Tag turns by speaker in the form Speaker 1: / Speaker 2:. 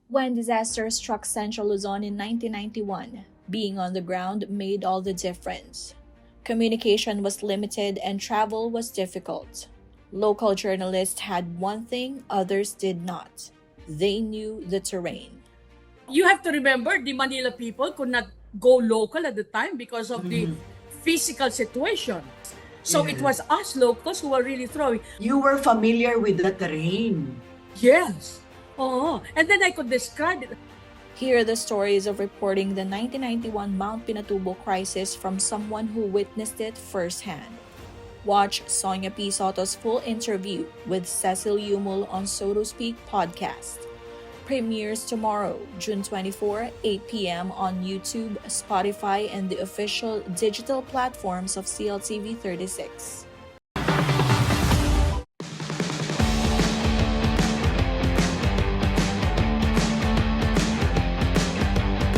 Speaker 1: When disaster struck Central Luzon in 1991, being on the ground made all the difference. Communication was limited and travel was difficult. Local journalists had one thing others did not. They knew the terrain.
Speaker 2: You have to remember, the Manila people could not go local at the time because of the physical situation. So it was us locals who were really throwing.
Speaker 3: You were familiar with the terrain.
Speaker 2: Yes. Oh, and then I could describe it.
Speaker 1: Here are the stories of reporting the 1991 Mount Pinatubo crisis from someone who witnessed it firsthand. Watch Sonia P. Soto's full interview with Cecile Yumul on So to Speak podcast. Premieres tomorrow, June 24, 8 p.m. on YouTube, Spotify, and the official digital platforms of CLTV36.